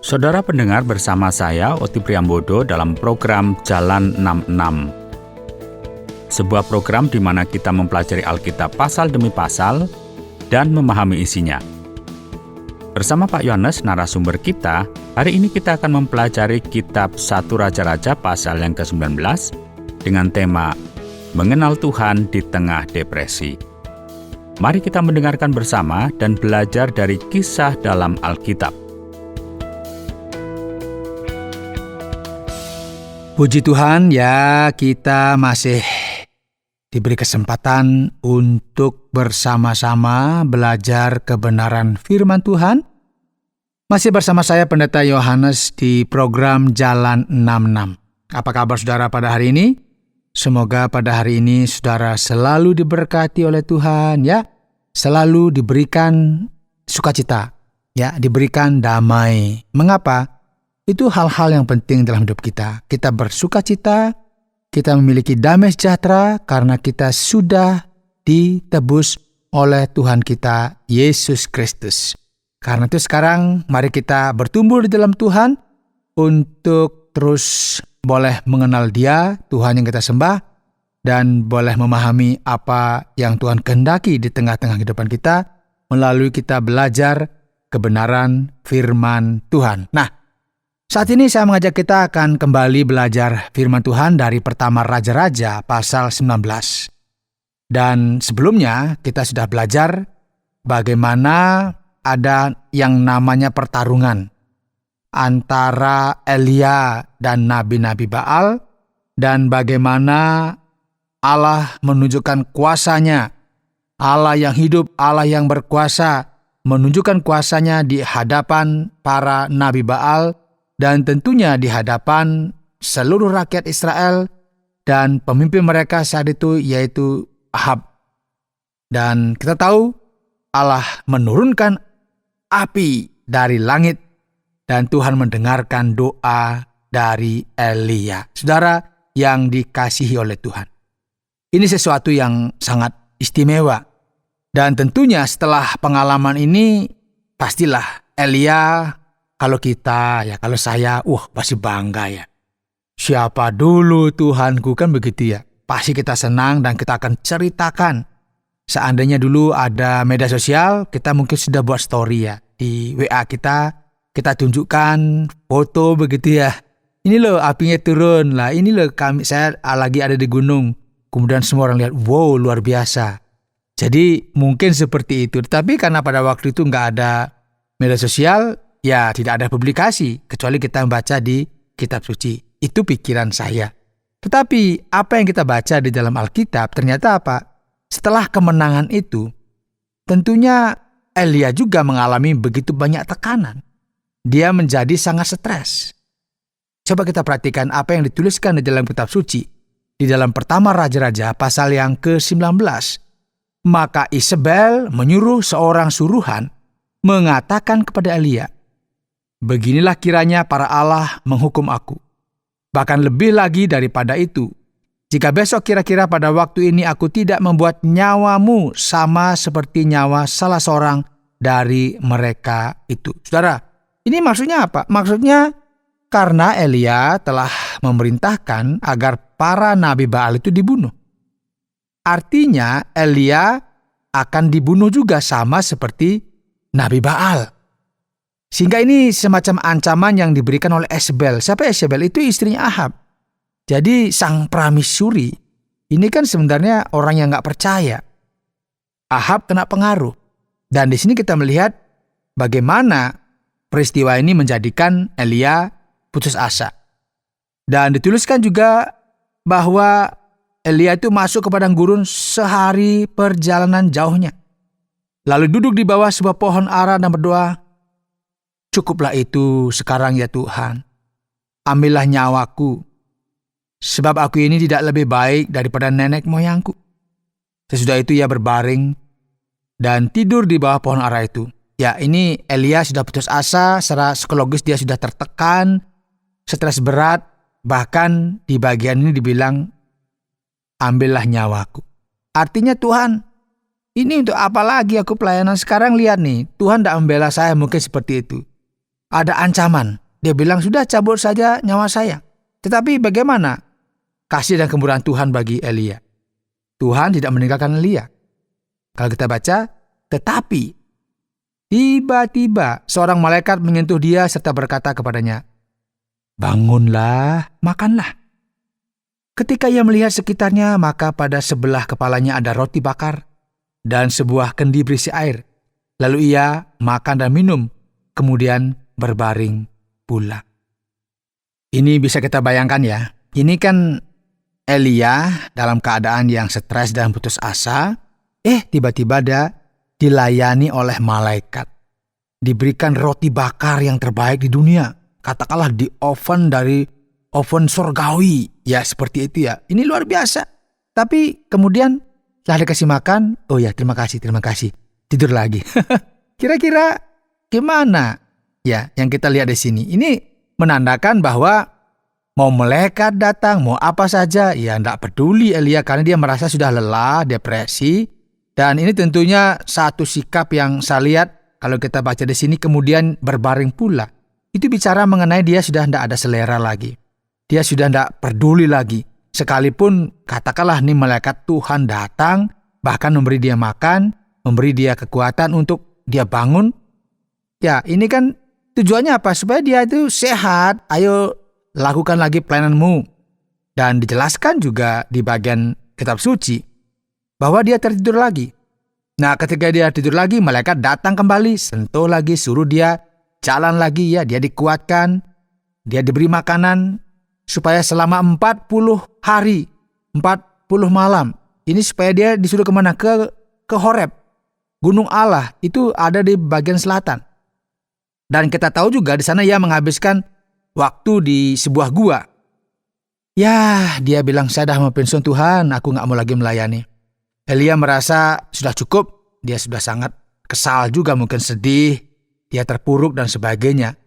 Saudara pendengar, bersama saya Oti Priambodo dalam program Jalan 66. Sebuah program di mana kita mempelajari Alkitab pasal demi pasal dan memahami isinya. Bersama Pak Yohanes, narasumber kita, hari ini kita akan mempelajari kitab 1 Raja-Raja pasal yang ke-19 dengan tema Mengenal Tuhan di Tengah Depresi. Mari kita mendengarkan bersama dan belajar dari kisah dalam Alkitab. Puji Tuhan ya, kita masih diberi kesempatan untuk bersama-sama belajar kebenaran firman Tuhan. Masih bersama saya Pendeta Yohanes di program Jalan 66. Apa kabar saudara pada hari ini? Semoga pada hari ini saudara selalu diberkati oleh Tuhan ya. Selalu diberikan sukacita, ya, diberikan damai. Mengapa? Itu hal-hal yang penting dalam hidup kita. Kita bersukacita, kita memiliki damai sejahtera karena kita sudah ditebus oleh Tuhan kita, Yesus Kristus. Karena itu sekarang mari kita bertumbuh di dalam Tuhan untuk terus boleh mengenal Dia, Tuhan yang kita sembah, dan boleh memahami apa yang Tuhan kehendaki di tengah-tengah kehidupan kita melalui kita belajar kebenaran firman Tuhan. Nah, saat ini saya mengajak kita akan kembali belajar firman Tuhan dari pertama Raja-Raja pasal 19. Dan sebelumnya kita sudah belajar bagaimana ada yang namanya pertarungan antara Elia dan nabi-nabi Baal, dan bagaimana Allah menunjukkan kuasanya, Allah yang hidup, Allah yang berkuasa, menunjukkan kuasanya di hadapan para nabi Baal, dan tentunya di hadapan seluruh rakyat Israel dan pemimpin mereka saat itu yaitu Ahab. Dan kita tahu Allah menurunkan api dari langit dan Tuhan mendengarkan doa dari Elia. Saudara yang dikasihi oleh Tuhan. Ini sesuatu yang sangat istimewa. Dan tentunya setelah pengalaman ini pastilah Elia, kalau saya, pasti bangga ya. Siapa dulu Tuhanku, kan begitu ya. Pasti kita senang dan kita akan ceritakan. Seandainya dulu ada media sosial, kita mungkin sudah buat story ya. Di WA kita tunjukkan foto begitu ya. Ini loh apinya turun lah, ini loh saya lagi ada di gunung. Kemudian semua orang lihat, wow luar biasa. Jadi mungkin seperti itu. Tapi karena pada waktu itu nggak ada media sosial, ya tidak ada publikasi, kecuali kita membaca di kitab suci. Itu pikiran saya. Tetapi apa yang kita baca di dalam Alkitab ternyata apa? Setelah kemenangan itu, tentunya Elia juga mengalami begitu banyak tekanan. Dia menjadi sangat stres. Coba kita perhatikan apa yang dituliskan di dalam kitab suci. Di dalam pertama Raja-Raja pasal yang ke-19. Maka Isabel menyuruh seorang suruhan mengatakan kepada Elia, beginilah kiranya para Allah menghukum aku. Bahkan lebih lagi daripada itu, jika besok kira-kira pada waktu ini aku tidak membuat nyawamu sama seperti nyawa salah seorang dari mereka itu. Saudara, ini maksudnya apa? Maksudnya karena Elia telah memerintahkan agar para nabi Baal itu dibunuh. Artinya Elia akan dibunuh juga sama seperti nabi Baal. Sehingga ini semacam ancaman yang diberikan oleh Isabel. Siapa Isabel? Itu istrinya Ahab. Jadi sang pramissuri ini kan sebenarnya orang yang gak percaya. Ahab kena pengaruh. Dan di sini kita melihat bagaimana peristiwa ini menjadikan Elia putus asa. Dan dituliskan juga bahwa Elia itu masuk ke padang gurun sehari perjalanan jauhnya. Lalu duduk di bawah sebuah pohon ara dan berdoa, cukuplah itu sekarang ya Tuhan. Ambillah nyawaku, sebab aku ini tidak lebih baik daripada nenek moyangku. Sesudah itu ia berbaring dan tidur di bawah pohon ara itu. Ya, ini Elia sudah putus asa, secara psikologis dia sudah tertekan, stres berat, bahkan di bagian ini dibilang, ambillah nyawaku. Artinya Tuhan, ini untuk apa lagi aku pelayanan sekarang? Lihat nih, Tuhan tidak membela saya, mungkin seperti itu. ada ancaman. Dia bilang, sudah cabut saja nyawa saya. Tetapi bagaimana kasih dan kemurahan Tuhan bagi Elia? Tuhan tidak meninggalkan Elia. Kalau kita baca, tetapi tiba-tiba seorang malaikat menyentuh dia serta berkata kepadanya, bangunlah, makanlah. Ketika ia melihat sekitarnya, maka pada sebelah kepalanya ada roti bakar dan sebuah kendi berisi air. Lalu ia makan dan minum, kemudian berbaring pula. Ini bisa kita bayangkan ya. Ini kan Elia dalam keadaan yang stres dan putus asa. Tiba-tiba dia dilayani oleh malaikat. Diberikan roti bakar yang terbaik di dunia. Katakanlah di oven surgawi. Ya seperti itu ya. Ini luar biasa. Tapi kemudian setelah dikasih makan, oh ya terima kasih. Tidur lagi. Kira-kira gimana? Ya, yang kita lihat di sini. Ini menandakan bahwa mau malaikat datang, mau apa saja, ya tidak peduli Elia karena dia merasa sudah lelah, depresi. Dan ini tentunya satu sikap yang saya lihat kalau kita baca di sini kemudian berbaring pula. Itu bicara mengenai dia sudah tidak ada selera lagi. Dia sudah tidak peduli lagi. Sekalipun katakanlah nih malaikat Tuhan datang, bahkan memberi dia makan, memberi dia kekuatan untuk dia bangun. Ya ini kan tujuannya apa? Supaya dia itu sehat. Ayo lakukan lagi pelayananmu. Dan dijelaskan juga di bagian kitab suci bahwa dia tertidur lagi. Nah ketika dia tidur lagi, malaikat datang kembali, sentuh lagi, suruh dia jalan lagi ya. Dia dikuatkan, dia diberi makanan supaya selama 40 hari, 40 malam. Ini supaya dia disuruh kemana? Ke Horeb. Gunung Allah itu ada di bagian selatan. Dan kita tahu juga di sana ia menghabiskan waktu di sebuah gua. Ya, dia bilang, saya dah mau pensiun Tuhan, aku gak mau lagi melayani. Elia merasa sudah cukup, dia sudah sangat kesal juga, mungkin sedih, dia terpuruk dan sebagainya.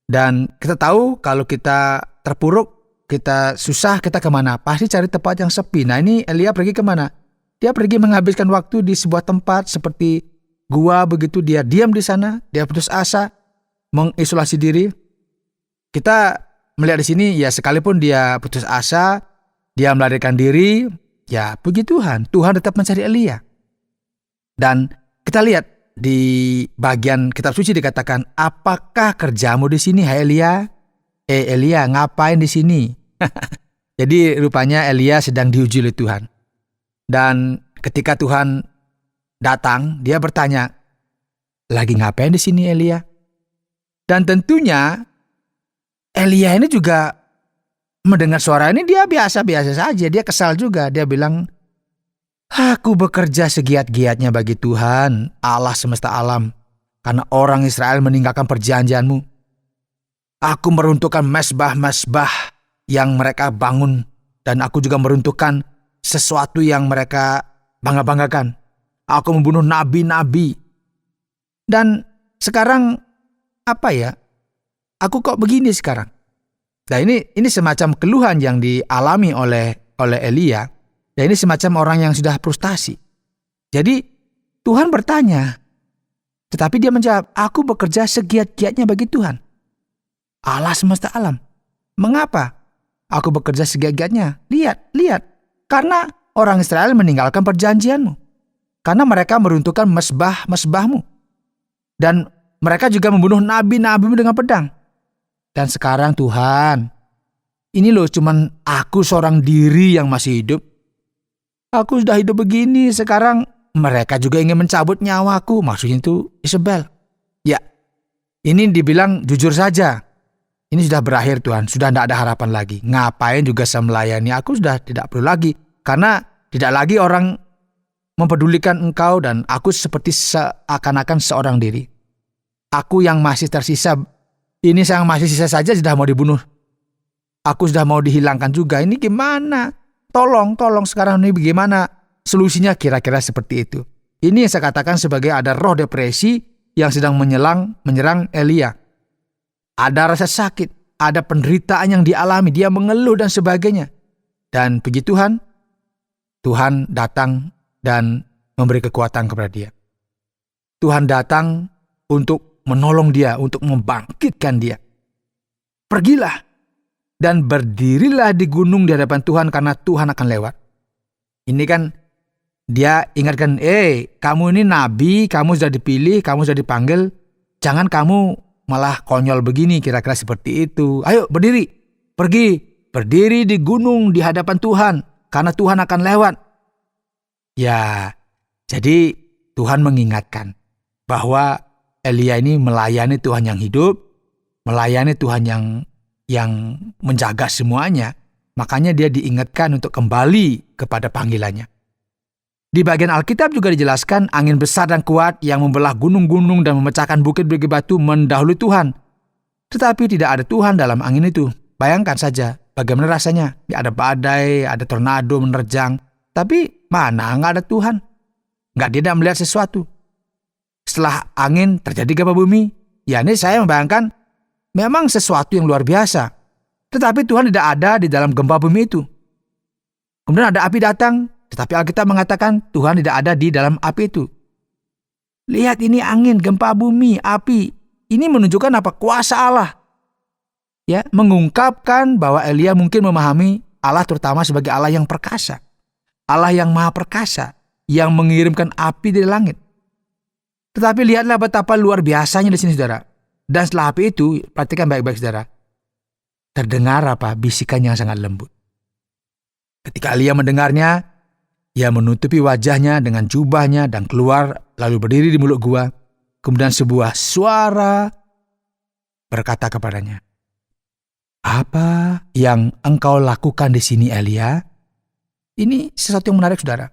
Dan kita tahu kalau kita terpuruk, kita susah, kita kemana? Pasti cari tempat yang sepi. Nah ini Elia pergi kemana? Dia pergi menghabiskan waktu di sebuah tempat seperti gua begitu, dia diam di sana, dia putus asa, mengisolasi diri. Kita melihat di sini ya sekalipun dia putus asa, dia melarikan diri, ya puji Tuhan, Tuhan tetap mencari Elia. Dan kita lihat di bagian kitab suci dikatakan, apakah kerjamu di sini hai Elia? Elia ngapain di sini? Jadi rupanya Elia sedang diuji oleh Tuhan. Dan ketika Tuhan datang, dia bertanya, lagi ngapain di sini Elia? Dan tentunya Elia ini juga mendengar suara ini, dia biasa-biasa saja. Dia kesal juga. Dia bilang, aku bekerja segiat-giatnya bagi Tuhan, Allah semesta alam. Karena orang Israel meninggalkan perjanjianmu. Aku meruntuhkan mesbah-mesbah yang mereka bangun. Dan aku juga meruntuhkan sesuatu yang mereka bangga-banggakan. Aku membunuh nabi-nabi. Dan sekarang apa ya? Aku kok begini sekarang? Nah ini semacam keluhan yang dialami oleh Elia. Dan ini semacam orang yang sudah frustasi. Jadi Tuhan bertanya. Tetapi dia menjawab, aku bekerja segiat-giatnya bagi Tuhan, Allah semesta alam. Mengapa aku bekerja segiat-giatnya? Lihat. Karena orang Israel meninggalkan perjanjianmu. Karena mereka meruntuhkan mesbah-mesbahmu. Dan mereka juga membunuh nabi-nabimu dengan pedang. Dan sekarang Tuhan, ini loh cuman aku seorang diri yang masih hidup. Aku sudah hidup begini, sekarang mereka juga ingin mencabut nyawaku. Maksudnya itu Isabel. Ya, ini dibilang jujur saja. Ini sudah berakhir Tuhan, sudah tidak ada harapan lagi. Ngapain juga saya melayani, aku sudah tidak perlu lagi. Karena tidak lagi orang mempedulikan engkau dan aku seperti seakan-akan seorang diri. Aku yang masih tersisa, ini yang masih sisa saja sudah mau dibunuh. Aku sudah mau dihilangkan juga. Ini gimana? Tolong sekarang ini bagaimana? Solusinya kira-kira seperti itu. Ini yang saya katakan sebagai ada roh depresi yang sedang menyerang Elia. Ada rasa sakit, ada penderitaan yang dialami, dia mengeluh dan sebagainya. Dan puji Tuhan, Tuhan datang dan memberi kekuatan kepada dia. Tuhan datang untuk menolong dia, untuk membangkitkan dia. Pergilah dan berdirilah di gunung di hadapan Tuhan karena Tuhan akan lewat. Ini kan dia ingatkan, kamu ini nabi, kamu sudah dipilih, kamu sudah dipanggil. Jangan kamu malah konyol begini, kira-kira seperti itu. Ayo berdiri, pergi, berdiri di gunung di hadapan Tuhan karena Tuhan akan lewat. Ya, jadi Tuhan mengingatkan bahwa Elia ini melayani Tuhan yang hidup, melayani Tuhan yang menjaga semuanya. Makanya dia diingatkan untuk kembali kepada panggilannya. Di bagian Alkitab juga dijelaskan angin besar dan kuat yang membelah gunung-gunung dan memecahkan bukit-bukit batu mendahului Tuhan. Tetapi tidak ada Tuhan dalam angin itu. Bayangkan saja bagaimana rasanya. Ada badai, ada tornado menerjang. Tapi mana nggak ada Tuhan. Nggak tidak melihat sesuatu. Setelah angin terjadi gempa bumi, ya ini saya membayangkan memang sesuatu yang luar biasa. Tetapi Tuhan tidak ada di dalam gempa bumi itu. Kemudian ada api datang, tetapi Alkitab mengatakan Tuhan tidak ada di dalam api itu. Lihat ini angin, gempa bumi, api. Ini menunjukkan apa? Kuasa Allah. Ya, mengungkapkan bahwa Elia mungkin memahami Allah terutama sebagai Allah yang perkasa. Allah yang maha perkasa, yang mengirimkan api dari langit. Tetapi lihatlah betapa luar biasanya di sini, saudara. Dan setelah api itu, perhatikan baik-baik, saudara. Terdengar apa? Bisikan yang sangat lembut. Ketika Elia mendengarnya, ia menutupi wajahnya dengan jubahnya dan keluar lalu berdiri di mulut gua. Kemudian sebuah suara berkata kepadanya, "Apa yang engkau lakukan di sini, Elia?" Ini sesuatu yang menarik, saudara.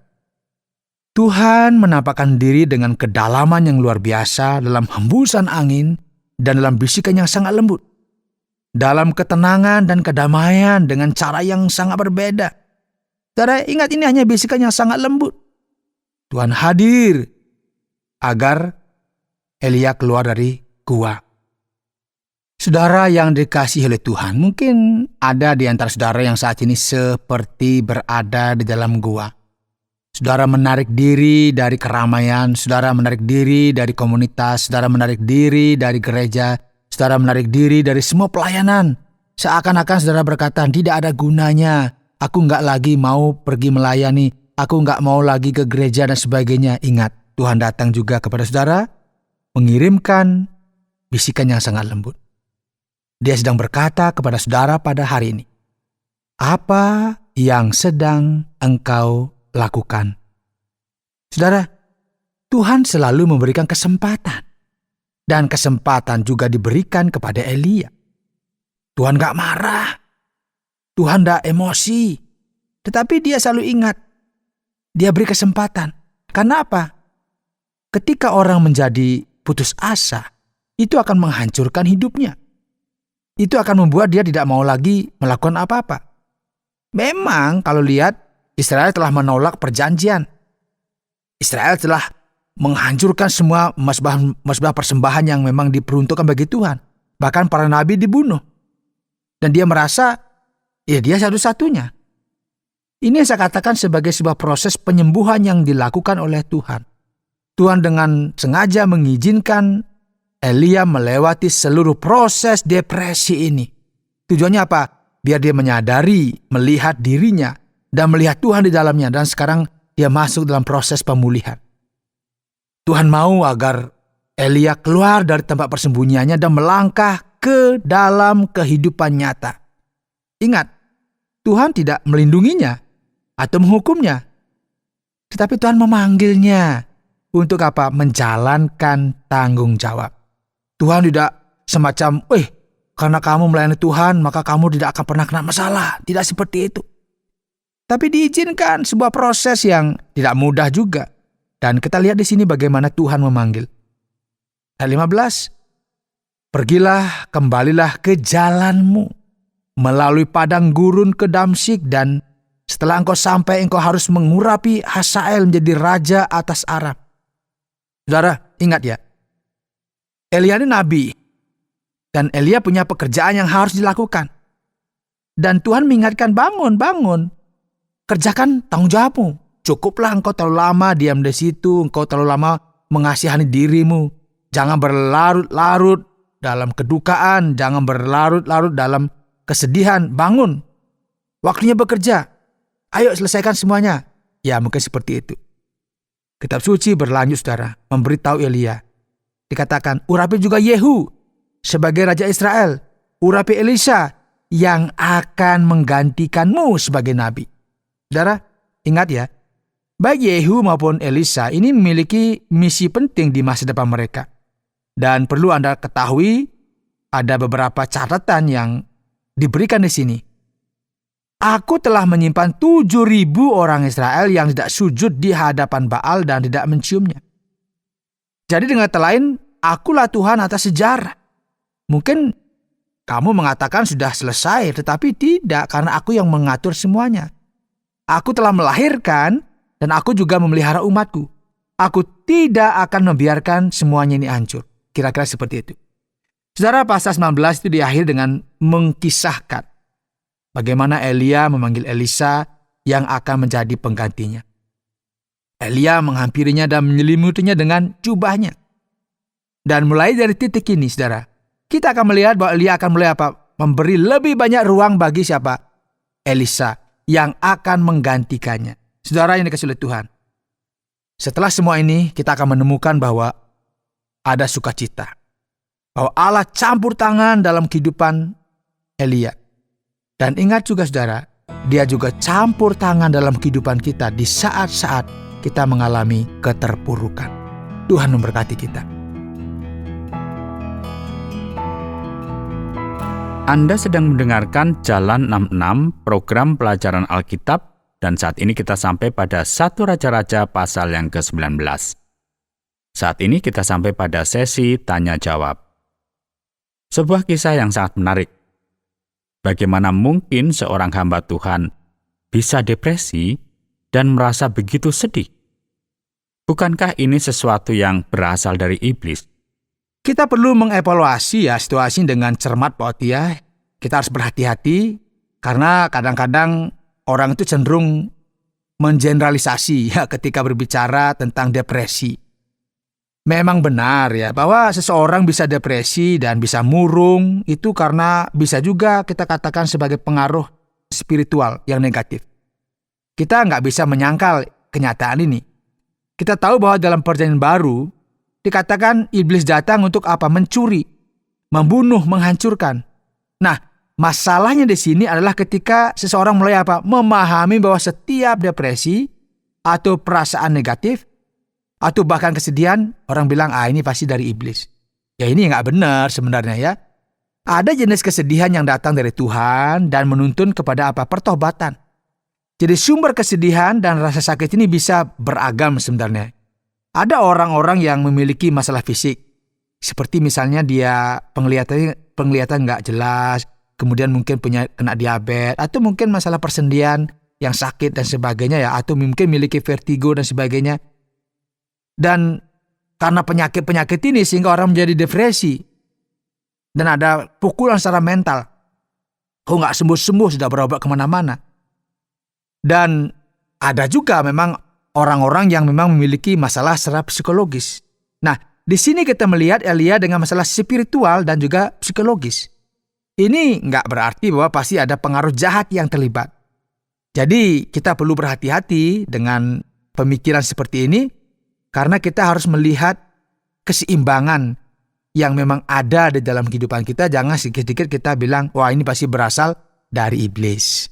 Tuhan menampakkan diri dengan kedalaman yang luar biasa dalam hembusan angin dan dalam bisikan yang sangat lembut. Dalam ketenangan dan kedamaian dengan cara yang sangat berbeda. Saudara, ingat ini hanya bisikan yang sangat lembut. Tuhan hadir agar Elia keluar dari gua. Saudara yang dikasihi oleh Tuhan, mungkin ada di antara saudara yang saat ini seperti berada di dalam gua. Saudara menarik diri dari keramaian, saudara menarik diri dari komunitas, saudara menarik diri dari gereja, saudara menarik diri dari semua pelayanan. Seakan-akan saudara berkata, tidak ada gunanya, aku nggak lagi mau pergi melayani, aku nggak mau lagi ke gereja dan sebagainya. Ingat, Tuhan datang juga kepada saudara, mengirimkan bisikan yang sangat lembut. Dia sedang berkata kepada saudara pada hari ini, apa yang sedang engkau lakukan? Saudara, Tuhan selalu memberikan kesempatan. Dan kesempatan juga diberikan kepada Elia. Tuhan gak marah. Tuhan gak emosi. Tetapi dia selalu ingat. Dia beri kesempatan. Karena apa? Ketika orang menjadi putus asa, itu akan menghancurkan hidupnya. Itu akan membuat dia tidak mau lagi melakukan apa-apa. Memang kalau lihat, Israel telah menolak perjanjian. Israel telah menghancurkan semua mazbah persembahan yang memang diperuntukkan bagi Tuhan. Bahkan para nabi dibunuh. Dan dia merasa, ya dia satu-satunya. Ini yang saya katakan sebagai sebuah proses penyembuhan yang dilakukan oleh Tuhan. Tuhan dengan sengaja mengizinkan Elia melewati seluruh proses depresi ini. Tujuannya apa? Biar dia menyadari, melihat dirinya, dan melihat Tuhan di dalamnya. Dan sekarang dia masuk dalam proses pemulihan. Tuhan mau agar Elia keluar dari tempat persembunyiannya dan melangkah ke dalam kehidupan nyata. Ingat, Tuhan tidak melindunginya atau menghukumnya. Tetapi Tuhan memanggilnya untuk apa? Menjalankan tanggung jawab. Tuhan tidak semacam, karena kamu melayani Tuhan maka kamu tidak akan pernah kena masalah. Tidak seperti itu. Tapi diizinkan sebuah proses yang tidak mudah juga. Dan kita lihat di sini bagaimana Tuhan memanggil. Ayat 15. Pergilah, kembalilah ke jalanmu, melalui padang gurun ke Damsyik, dan setelah engkau sampai, engkau harus mengurapi Hasael menjadi raja atas Aram. Saudara, ingat ya. Elia ini nabi. Dan Elia punya pekerjaan yang harus dilakukan. Dan Tuhan mengingatkan, bangun. Kerjakan tanggung jawabmu. Cukuplah engkau terlalu lama diam di situ. Engkau terlalu lama mengasihani dirimu. Jangan berlarut-larut dalam kedukaan, jangan berlarut-larut dalam kesedihan. Bangun, waktunya bekerja. Ayo selesaikan semuanya. Ya, mungkin seperti itu. Kitab suci berlanjut, saudara, memberitahu Elia. Dikatakan, urapi juga Yehu sebagai Raja Israel. Urapi Elisa yang akan menggantikanmu sebagai nabi. Saudara, ingat ya, baik Yehu maupun Elisa ini memiliki misi penting di masa depan mereka. Dan perlu Anda ketahui, ada beberapa catatan yang diberikan di sini. Aku telah menyimpan 7.000 orang Israel yang tidak sujud di hadapan Baal dan tidak menciumnya. Jadi dengan kata lain, akulah Tuhan atas sejarah. Mungkin kamu mengatakan sudah selesai, tetapi tidak, karena aku yang mengatur semuanya. Aku telah melahirkan dan aku juga memelihara umatku. Aku tidak akan membiarkan semuanya ini hancur. Kira-kira seperti itu. Saudara, pasal 19 itu diakhiri dengan mengkisahkan bagaimana Elia memanggil Elisa yang akan menjadi penggantinya. Elia menghampirinya dan menyelimutinya dengan jubahnya. Dan mulai dari titik ini, saudara, kita akan melihat bahwa Elia akan mulai memberi lebih banyak ruang bagi siapa? Elisa yang akan menggantikannya. Saudara yang dikasihi oleh Tuhan, setelah semua ini kita akan menemukan bahwa ada sukacita, bahwa Allah campur tangan dalam kehidupan Elia. Dan ingat juga, saudara, Dia juga campur tangan dalam kehidupan kita di saat-saat kita mengalami keterpurukan. Tuhan memberkati kita. Anda sedang mendengarkan Jalan 66, program pelajaran Alkitab, dan saat ini kita sampai pada 1 Raja-Raja pasal yang ke-19. Saat ini kita sampai pada sesi tanya-jawab. Sebuah kisah yang sangat menarik. Bagaimana mungkin seorang hamba Tuhan bisa depresi dan merasa begitu sedih? Bukankah ini sesuatu yang berasal dari iblis? Kita perlu mengevaluasi ya situasi dengan cermat, Pak Oti ya. Kita harus berhati-hati karena kadang-kadang orang itu cenderung mengeneralisasi ya ketika berbicara tentang depresi. Memang benar ya bahwa seseorang bisa depresi dan bisa murung itu karena bisa juga kita katakan sebagai pengaruh spiritual yang negatif. Kita nggak bisa menyangkal kenyataan ini. Kita tahu bahwa dalam perjanjian baru dikatakan iblis datang untuk apa? Mencuri, membunuh, menghancurkan. Nah, masalahnya di sini adalah ketika seseorang mulai apa? Memahami bahwa setiap depresi atau perasaan negatif atau bahkan kesedihan, orang bilang, ini pasti dari iblis. Ya ini nggak benar sebenarnya ya. Ada jenis kesedihan yang datang dari Tuhan dan menuntun kepada apa? Pertobatan. Jadi sumber kesedihan dan rasa sakit ini bisa beragam sebenarnya. Ada orang-orang yang memiliki masalah fisik. Seperti misalnya dia penglihatan nggak jelas, kemudian mungkin kena diabetes, atau mungkin masalah persendian yang sakit dan sebagainya ya, atau mungkin memiliki vertigo dan sebagainya. Dan karena penyakit-penyakit ini sehingga orang menjadi depresi. Dan ada pukulan secara mental. Kok nggak sembuh-sembuh, sudah berobat kemana-mana. Dan ada juga memang orang-orang yang memang memiliki masalah secara psikologis. Nah, di sini kita melihat Elia dengan masalah spiritual dan juga psikologis. Ini nggak berarti bahwa pasti ada pengaruh jahat yang terlibat. Jadi kita perlu berhati-hati dengan pemikiran seperti ini, karena kita harus melihat keseimbangan yang memang ada di dalam kehidupan kita. Jangan sedikit-sedikit kita bilang, wah ini pasti berasal dari iblis.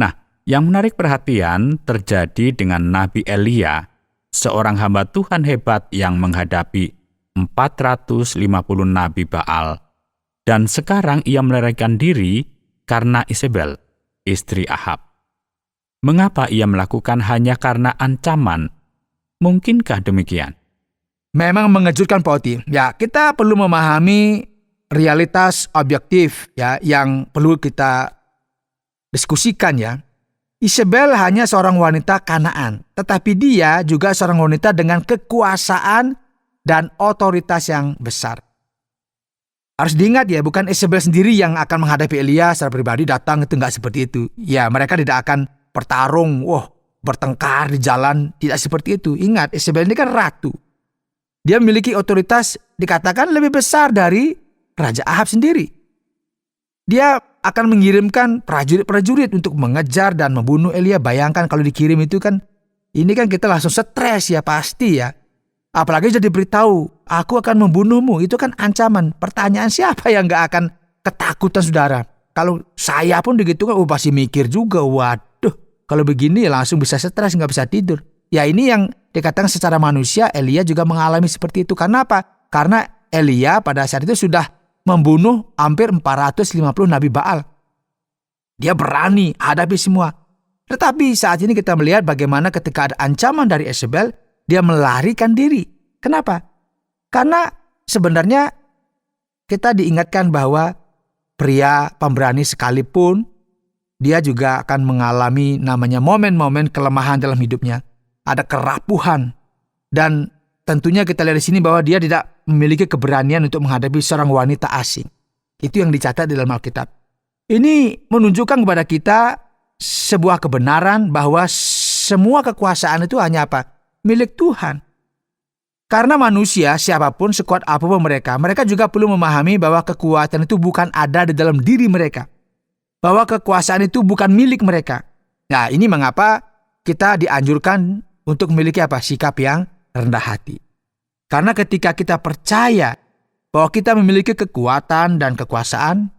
Nah, yang menarik perhatian terjadi dengan Nabi Elia, seorang hamba Tuhan hebat yang menghadapi 450 Nabi Baal. Dan sekarang ia melarikan diri karena Isabel, istri Ahab. Mengapa ia melakukan hanya karena ancaman? Mungkinkah demikian? Memang mengejutkan, Pak Oti. Ya, kita perlu memahami realitas objektif ya yang perlu kita diskusikan ya. Isabel hanya seorang wanita Kanaan, tetapi dia juga seorang wanita dengan kekuasaan dan otoritas yang besar. Harus diingat ya, bukan Isabel sendiri yang akan menghadapi Elia secara pribadi, datang itu enggak seperti itu. Ya, mereka tidak akan bertarung, bertengkar di jalan, tidak seperti itu. Ingat, Isabel ini kan ratu. Dia memiliki otoritas dikatakan lebih besar dari Raja Ahab sendiri. Dia akan mengirimkan prajurit-prajurit untuk mengejar dan membunuh Elia. Bayangkan kalau dikirim itu kan, ini kan kita langsung stres ya pasti ya. Apalagi jadi beritahu, aku akan membunuhmu. Itu kan ancaman. Pertanyaan, siapa yang gak akan ketakutan, saudara? Kalau saya pun begitu kan, pasti mikir juga, waduh, kalau begini langsung bisa stres, gak bisa tidur. Ya ini yang dikatakan secara manusia, Elia juga mengalami seperti itu. Karena apa? Karena Elia pada saat itu sudah membunuh hampir 450 Nabi Baal. Dia berani hadapi semua. Tetapi saat ini kita melihat bagaimana ketika ada ancaman dari Yezebel, dia melarikan diri. Kenapa? Karena sebenarnya kita diingatkan bahwa pria pemberani sekalipun, dia juga akan mengalami namanya momen-momen kelemahan dalam hidupnya. Ada kerapuhan. Dan tentunya kita lihat di sini bahwa dia tidak memiliki keberanian untuk menghadapi seorang wanita asing. Itu yang dicatat di dalam Alkitab. Ini menunjukkan kepada kita sebuah kebenaran bahwa semua kekuasaan itu hanya apa? Milik Tuhan. Karena manusia, siapapun, sekuat apapun mereka juga perlu memahami bahwa kekuatan itu bukan ada di dalam diri mereka. Bahwa kekuasaan itu bukan milik mereka. Nah, ini mengapa kita dianjurkan untuk memiliki apa? Sikap yang rendah hati. Karena ketika kita percaya bahwa kita memiliki kekuatan dan kekuasaan,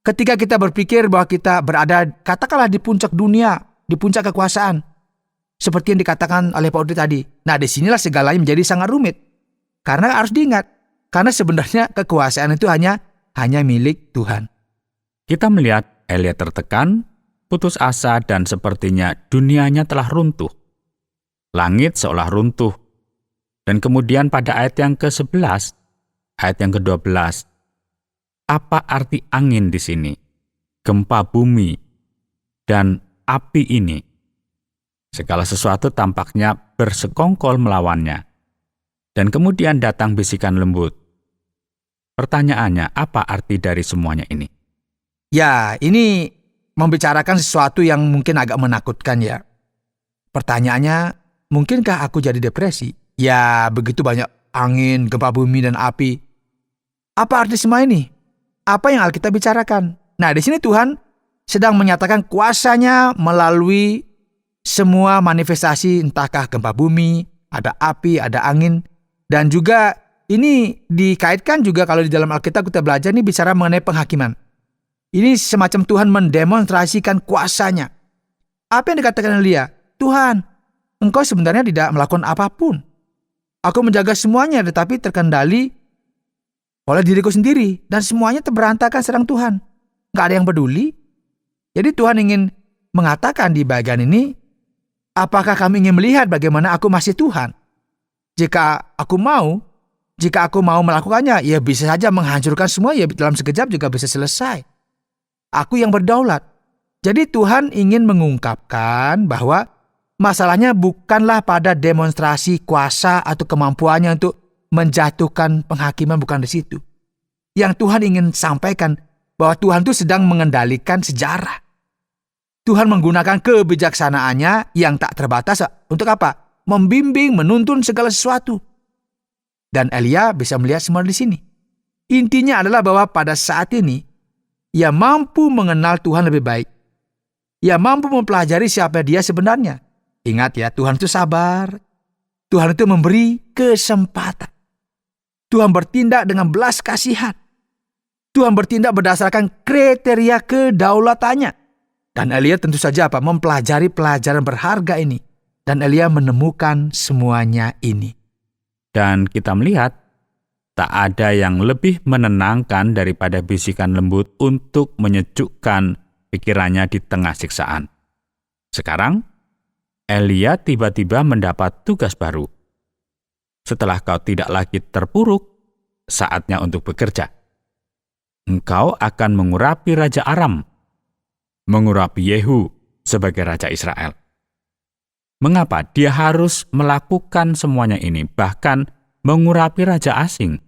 ketika kita berpikir bahwa kita berada katakanlah di puncak dunia, di puncak kekuasaan, seperti yang dikatakan oleh Pak Udi tadi. Nah, disinilah segalanya menjadi sangat rumit. Karena harus diingat, karena sebenarnya kekuasaan itu hanya milik Tuhan. Kita melihat Elia tertekan, putus asa, dan sepertinya dunianya telah runtuh. Langit seolah runtuh. Dan kemudian pada ayat yang ke-11, ayat yang ke-12, apa arti angin di sini? Gempa bumi dan api ini. Segala sesuatu tampaknya bersekongkol melawannya. Dan kemudian datang bisikan lembut. Pertanyaannya, apa arti dari semuanya ini? Ya, ini membicarakan sesuatu yang mungkin agak menakutkan ya. Pertanyaannya, mungkinkah aku jadi depresi? Ya, begitu banyak angin, gempa bumi, dan api. Apa arti semua ini? Apa yang Alkitab bicarakan? Nah, di sini Tuhan sedang menyatakan kuasanya melalui semua manifestasi, entahkah gempa bumi, ada api, ada angin. Dan juga ini dikaitkan juga kalau di dalam Alkitab kita belajar ini bicara mengenai penghakiman. Ini semacam Tuhan mendemonstrasikan kuasanya. Apa yang dikatakan Elia? Tuhan, Engkau sebenarnya tidak melakukan apapun. Aku menjaga semuanya tetapi terkendali oleh diriku sendiri. Dan semuanya terberantakan sedang Tuhan. Gak ada yang peduli. Jadi Tuhan ingin mengatakan di bagian ini, apakah kami ingin melihat bagaimana aku masih Tuhan? Jika aku mau melakukannya, ya bisa saja menghancurkan semua, ya dalam sekejap juga bisa selesai. Aku yang berdaulat. Jadi Tuhan ingin mengungkapkan bahwa masalahnya bukanlah pada demonstrasi kuasa atau kemampuannya untuk menjatuhkan penghakiman, bukan di situ. Yang Tuhan ingin sampaikan bahwa Tuhan itu sedang mengendalikan sejarah. Tuhan menggunakan kebijaksanaannya yang tak terbatas untuk apa? Membimbing, menuntun segala sesuatu. Dan Elia bisa melihat semua di sini. Intinya adalah bahwa pada saat ini, ia mampu mengenal Tuhan lebih baik. Ia mampu mempelajari siapa dia sebenarnya. Ingat ya, Tuhan itu sabar. Tuhan itu memberi kesempatan. Tuhan bertindak dengan belas kasihan. Tuhan bertindak berdasarkan kriteria kedaulatannya. Dan Elia tentu saja mempelajari pelajaran berharga ini. Dan Elia menemukan semuanya ini. Dan kita melihat, tak ada yang lebih menenangkan daripada bisikan lembut untuk menyejukkan pikirannya di tengah siksaan. Sekarang, Elia tiba-tiba mendapat tugas baru. Setelah kau tidak lagi terpuruk, saatnya untuk bekerja. Engkau akan mengurapi Raja Aram, mengurapi Yehu sebagai Raja Israel. Mengapa dia harus melakukan semuanya ini, bahkan mengurapi raja asing?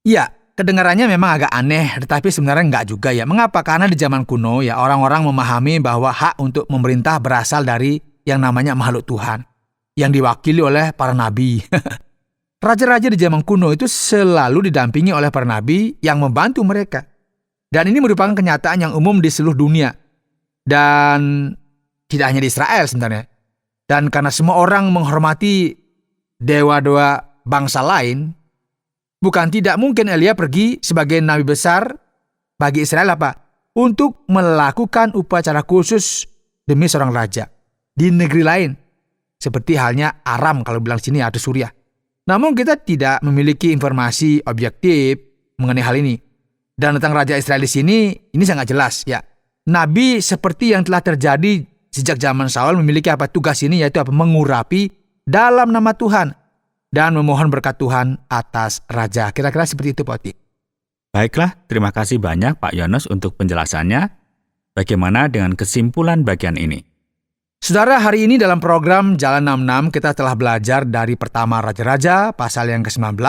Ya, kedengarannya memang agak aneh, tetapi sebenarnya enggak juga ya. Mengapa? Karena di zaman kuno ya orang-orang memahami bahwa hak untuk memerintah berasal dari yang namanya makhluk Tuhan, yang diwakili oleh para nabi. Raja-raja di zaman kuno itu selalu didampingi oleh para nabi yang membantu mereka. Dan ini merupakan kenyataan yang umum di seluruh dunia. Dan tidak hanya di Israel sebenarnya. Dan karena semua orang menghormati dewa-dewa bangsa lain, bukan tidak mungkin Elia pergi sebagai nabi besar bagi Israel untuk melakukan upacara khusus demi seorang raja di negeri lain. Seperti halnya Aram kalau bilang sini atau Suriah. Namun kita tidak memiliki informasi objektif mengenai hal ini. Dan tentang Raja Israel di sini, ini sangat jelas ya. Nabi seperti yang telah terjadi sejak zaman Saul memiliki tugas ini, yaitu mengurapi dalam nama Tuhan dan memohon berkat Tuhan atas raja. Kira-kira seperti itu, Pak Oti. Baiklah, terima kasih banyak Pak Yones untuk penjelasannya. Bagaimana dengan kesimpulan bagian ini? Saudara, hari ini dalam program Jalan 66 kita telah belajar dari pertama Raja-Raja pasal yang ke-19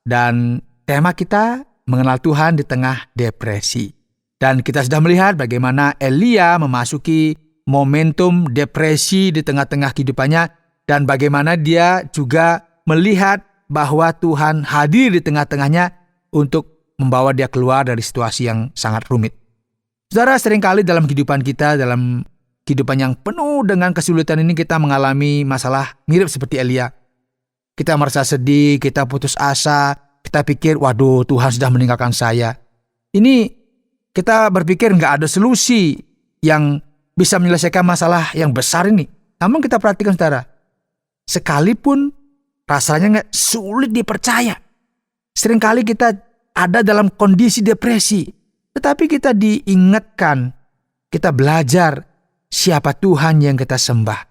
dan tema kita mengenal Tuhan di tengah depresi. Dan kita sudah melihat bagaimana Elia memasuki momentum depresi di tengah-tengah kehidupannya dan bagaimana dia juga melihat bahwa Tuhan hadir di tengah-tengahnya untuk membawa dia keluar dari situasi yang sangat rumit. Saudara, seringkali dalam kehidupan kita, dalam kehidupan yang penuh dengan kesulitan ini kita mengalami masalah mirip seperti Elia. Kita merasa sedih, kita putus asa, kita pikir, waduh Tuhan sudah meninggalkan saya. Ini kita berpikir nggak ada solusi yang bisa menyelesaikan masalah yang besar ini. Namun kita perhatikan saudara, sekalipun rasanya nggak sulit dipercaya. Seringkali kita ada dalam kondisi depresi, tetapi kita diingatkan, kita belajar siapa Tuhan yang kita sembah.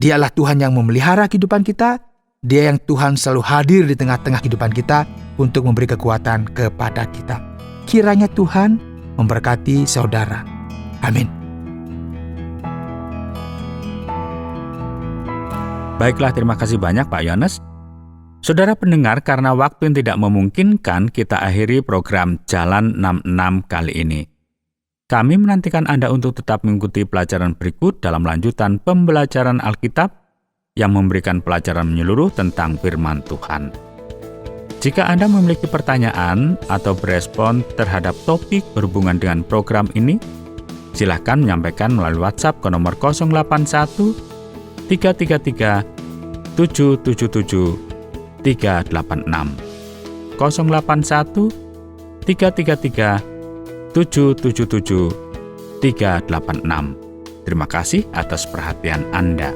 Dialah Tuhan yang memelihara kehidupan kita. Dia yang Tuhan selalu hadir di tengah-tengah kehidupan kita untuk memberi kekuatan kepada kita. Kiranya Tuhan memberkati saudara. Amin. Baiklah, terima kasih banyak Pak Yones. Saudara pendengar, karena waktu yang tidak memungkinkan, kita akhiri program Jalan 66 kali ini. Kami menantikan Anda untuk tetap mengikuti pelajaran berikut dalam lanjutan pembelajaran Alkitab yang memberikan pelajaran menyeluruh tentang firman Tuhan. Jika Anda memiliki pertanyaan atau berespon terhadap topik berhubungan dengan program ini, silakan menyampaikan melalui WhatsApp ke nomor 081 333 777 386 081 333 777 386. Terima kasih atas perhatian Anda.